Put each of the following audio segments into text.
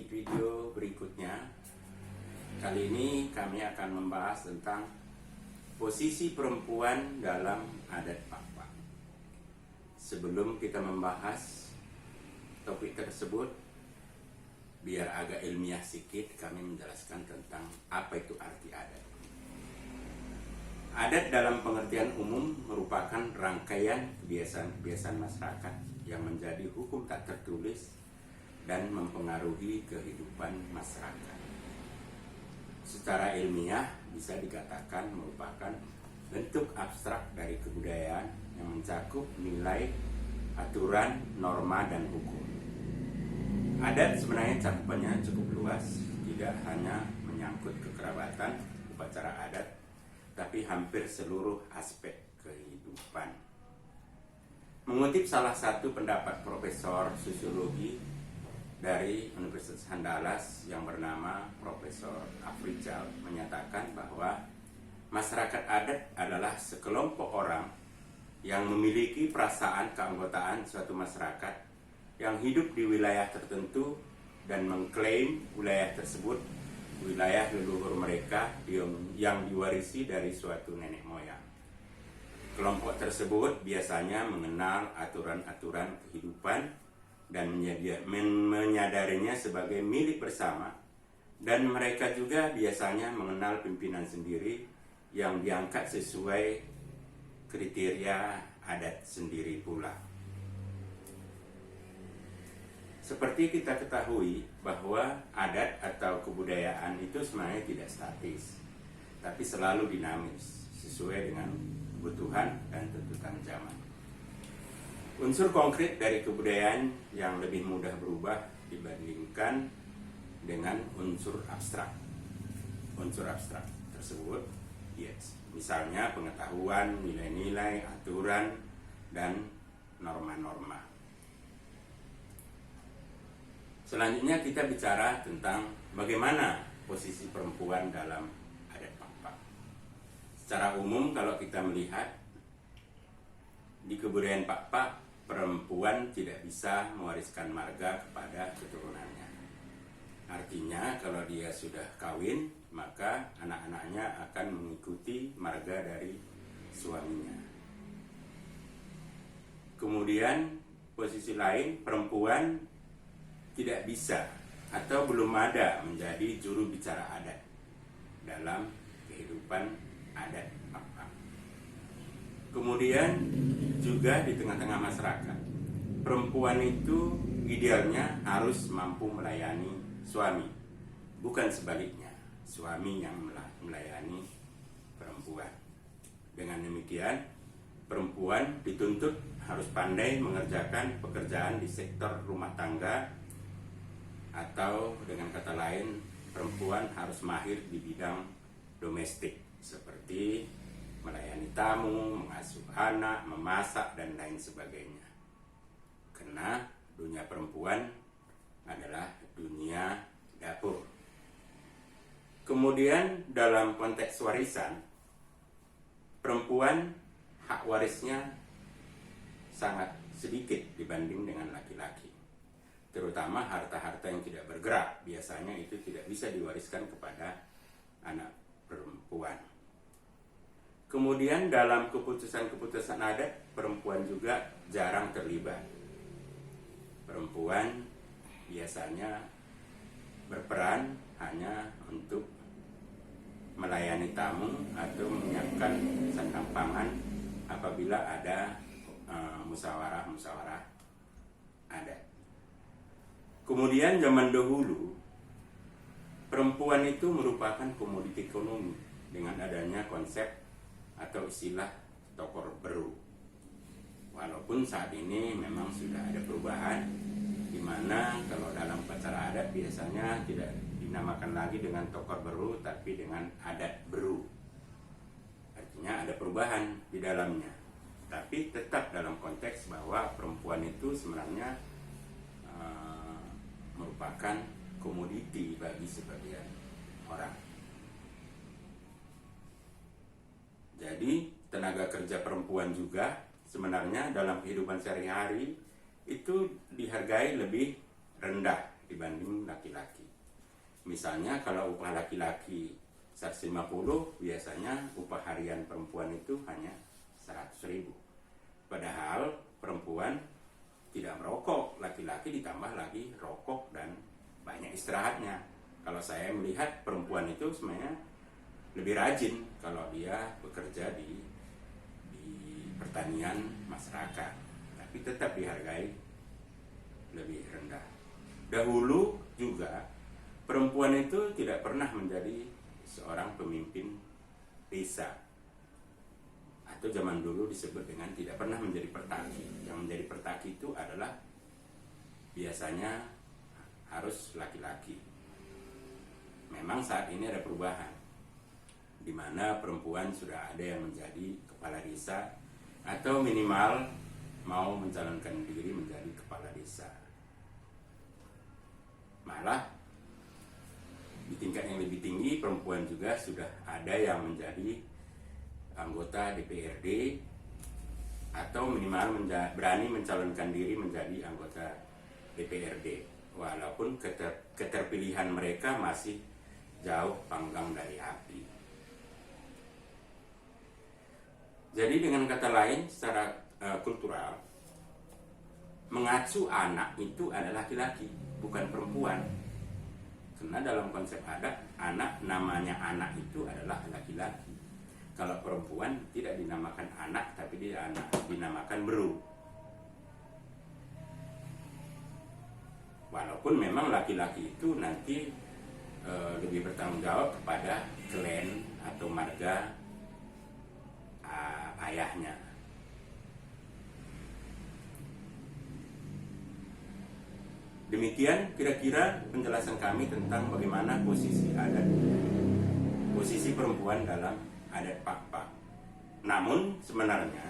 di video berikutnya. Kali ini kami akan membahas tentang posisi perempuan dalam adat Papua. Sebelum kita membahas topik tersebut, biar agak ilmiah sedikit, kami menjelaskan tentang apa itu arti adat. Adat dalam pengertian umum merupakan rangkaian kebiasaan-kebiasaan masyarakat yang menjadi hukum tak tertulis dan mempengaruhi kehidupan masyarakat. Secara ilmiah bisa dikatakan merupakan bentuk abstrak dari kebudayaan yang mencakup nilai, aturan, norma, dan hukum. Adat sebenarnya cakupannya cukup luas, tidak hanya menyangkut kekerabatan, upacara adat, tapi hampir seluruh aspek kehidupan. Mengutip salah satu pendapat Profesor Sosiologi dari Universitas Andalas yang bernama Profesor Afrizal menyatakan bahwa masyarakat adat adalah sekelompok orang yang memiliki perasaan keanggotaan suatu masyarakat yang hidup di wilayah tertentu dan mengklaim wilayah tersebut wilayah leluhur mereka yang diwarisi dari suatu nenek moyang. Kelompok tersebut biasanya mengenal aturan-aturan kehidupan dan menyadarinya sebagai milik bersama, dan mereka juga biasanya mengenal pimpinan sendiri yang diangkat sesuai kriteria adat sendiri pula. Seperti kita ketahui bahwa adat atau kebudayaan itu sebenarnya tidak statis, tapi selalu dinamis sesuai dengan kebutuhan dan tuntutan zaman. Unsur konkret dari kebudayaan yang lebih mudah berubah dibandingkan dengan unsur abstrak. Unsur abstrak tersebut, misalnya pengetahuan, nilai-nilai, aturan, dan norma-norma. Selanjutnya kita bicara tentang bagaimana posisi perempuan dalam adat Papua. Secara umum kalau kita melihat di kebudayaan Papua, perempuan tidak bisa mewariskan marga kepada keturunannya. Artinya kalau dia sudah kawin, maka anak-anaknya akan mengikuti marga dari suaminya. Kemudian posisi lain, perempuan tidak bisa atau belum ada menjadi juru bicara adat dalam kehidupan adat Papua. Kemudian juga di tengah-tengah masyarakat, perempuan itu idealnya harus mampu melayani suami, bukan sebaliknya, suami yang melayani perempuan. Dengan demikian, perempuan dituntut harus pandai mengerjakan pekerjaan di sektor rumah tangga, atau dengan kata lain, perempuan harus mahir di bidang domestik seperti melayani tamu, mengasuh anak, memasak, dan lain sebagainya. Karena dunia perempuan adalah dunia dapur. Kemudian dalam konteks warisan, perempuan hak warisnya sangat sedikit dibanding dengan laki-laki. Terutama harta-harta yang tidak bergerak, biasanya itu tidak bisa diwariskan kepada anak perempuan. Kemudian dalam keputusan-keputusan adat, perempuan juga jarang terlibat. Perempuan biasanya berperan hanya untuk melayani tamu atau menyiapkan sandang pangan apabila ada musyawarah-musyawarah adat. Kemudian zaman dahulu, perempuan itu merupakan komoditi ekonomi dengan adanya konsep atau istilah tokor beru. Walaupun saat ini memang sudah ada perubahan, di mana kalau dalam upacara adat biasanya tidak dinamakan lagi dengan tokor beru, tapi dengan adat beru. Artinya ada perubahan di dalamnya, tapi tetap dalam konteks bahwa perempuan itu sebenarnya merupakan komoditi bagi sebagian orang. Jadi tenaga kerja perempuan juga sebenarnya dalam kehidupan sehari-hari itu dihargai lebih rendah dibanding laki-laki. Misalnya kalau upah laki-laki 150, biasanya upah harian perempuan itu hanya 100.000. Padahal perempuan tidak merokok, laki-laki ditambah lagi rokok dan banyak istirahatnya. Kalau saya melihat perempuan itu sebenarnya lebih rajin kalau dia bekerja di pertanian masyarakat, tapi tetap dihargai lebih rendah. Dahulu juga perempuan itu tidak pernah menjadi seorang pemimpin desa, atau zaman dulu disebut dengan tidak pernah menjadi pertaki. Yang menjadi pertaki itu adalah biasanya harus laki-laki. Memang saat ini ada perubahan, di mana perempuan sudah ada yang menjadi kepala desa atau minimal mau mencalonkan diri menjadi kepala desa. Malah di tingkat yang lebih tinggi perempuan juga sudah ada yang menjadi anggota DPRD atau minimal berani mencalonkan diri menjadi anggota DPRD, walaupun keterpilihan mereka masih jauh panggang dari api. Jadi dengan kata lain, secara kultural, mengasuh anak itu adalah laki-laki, bukan perempuan. Karena dalam konsep adat, anak namanya anak itu adalah laki-laki. Kalau perempuan tidak dinamakan anak, tapi dia dinamakan beru. Walaupun memang laki-laki itu nanti lebih bertanggung jawab kepada klan atau marga ayahnya. Demikian kira-kira penjelasan kami tentang bagaimana posisi adat, posisi perempuan dalam adat Pakpak. Namun sebenarnya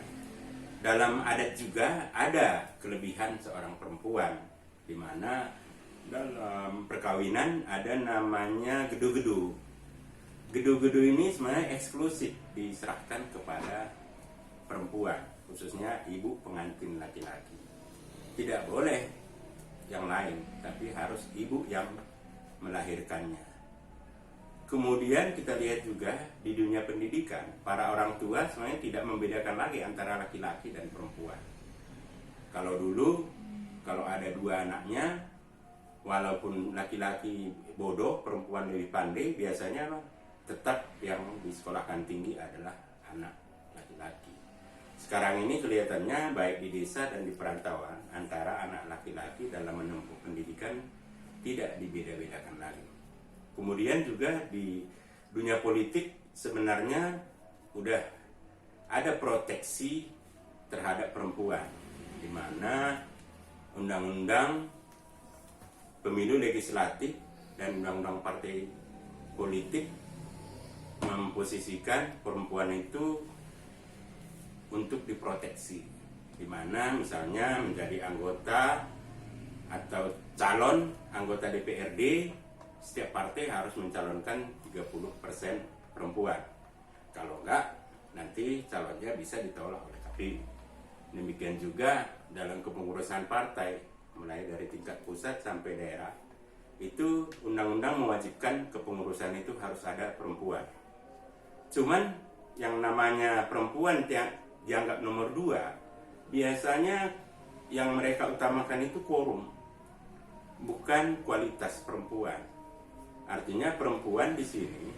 dalam adat juga ada kelebihan seorang perempuan, di mana dalam perkawinan ada namanya gedu-gedu. Gedu-gedu ini sebenarnya eksklusif diserahkan kepada perempuan, khususnya ibu pengantin laki-laki. Tidak boleh yang lain, tapi harus ibu yang melahirkannya. Kemudian kita lihat juga di dunia pendidikan, para orang tua sebenarnya tidak membedakan lagi antara laki-laki dan perempuan. Kalau dulu, kalau ada dua anaknya, walaupun laki-laki bodoh, perempuan lebih pandai, biasanya tetap yang disekolahkan tinggi adalah anak laki-laki. Sekarang ini kelihatannya baik di desa dan di perantauan, antara anak laki-laki dalam menempuh pendidikan tidak dibeda-bedakan lagi. Kemudian juga di dunia politik sebenarnya udah ada proteksi terhadap perempuan, di mana undang-undang pemilu legislatif dan undang-undang partai politik memposisikan perempuan itu untuk diproteksi, di mana misalnya menjadi anggota atau calon anggota DPRD, setiap partai harus mencalonkan 30% perempuan. Kalau enggak, nanti calonnya bisa ditolak oleh KPU. Demikian juga dalam kepengurusan partai, mulai dari tingkat pusat sampai daerah, itu undang-undang mewajibkan kepengurusan itu harus ada perempuan. Cuman yang namanya perempuan dianggap nomor 2, biasanya yang mereka utamakan itu quorum, bukan kualitas perempuan. Artinya perempuan di sini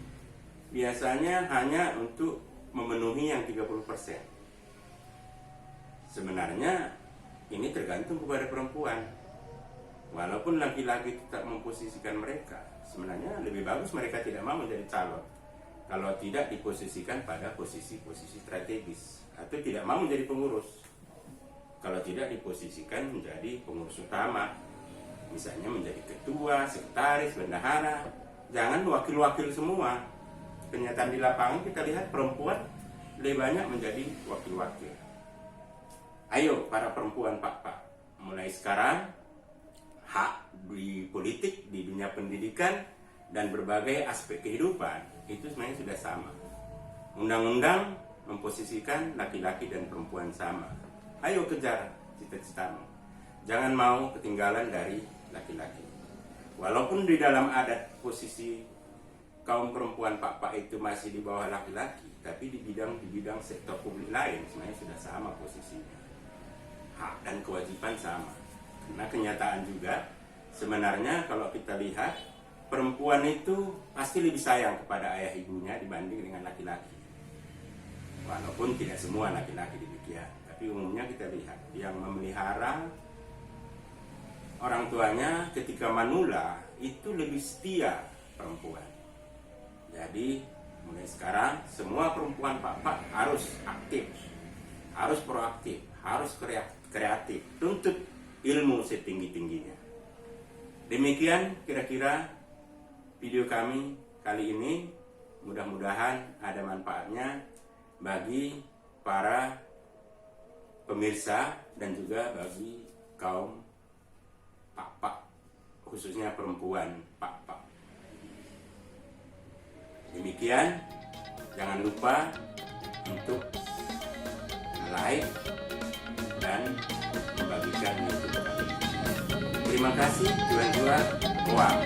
biasanya hanya untuk memenuhi yang 30%. Sebenarnya ini tergantung kepada perempuan. Walaupun laki-laki tetap memposisikan mereka, sebenarnya lebih bagus mereka tidak mau menjadi calon kalau tidak diposisikan pada posisi-posisi strategis, atau tidak mau menjadi pengurus kalau tidak diposisikan menjadi pengurus utama, misalnya menjadi ketua, sekretaris, bendahara. Jangan wakil-wakil semua. Kenyataan di lapangan kita lihat perempuan lebih banyak menjadi wakil-wakil. Ayo para perempuan Pak, mulai sekarang hak di politik, di dunia pendidikan, dan berbagai aspek kehidupan itu sebenarnya sudah sama. Undang-undang memposisikan laki-laki dan perempuan sama. Ayo kejar cita-citamu. Jangan mau ketinggalan dari laki-laki. Walaupun di dalam adat posisi kaum perempuan pak-pak itu masih di bawah laki-laki, tapi di bidang sektor publik lain sebenarnya sudah sama posisinya. Hak dan kewajiban sama. Karena kenyataan juga sebenarnya kalau kita lihat perempuan itu pasti lebih sayang kepada ayah ibunya dibanding dengan laki-laki. Walaupun tidak semua laki-laki demikian, tapi umumnya kita lihat yang memelihara orang tuanya ketika manula itu lebih setia perempuan. Jadi mulai sekarang semua perempuan pak-pak harus aktif, harus proaktif, harus kreatif, tuntut ilmu setinggi-tingginya. Demikian kira-kira video kami kali ini. Mudah-mudahan ada manfaatnya bagi para pemirsa dan juga bagi kaum pak-pak, khususnya perempuan pak-pak. Demikian, jangan lupa untuk like dan membagikan YouTube kami. Terima kasih, Tuan-tuan. Wow.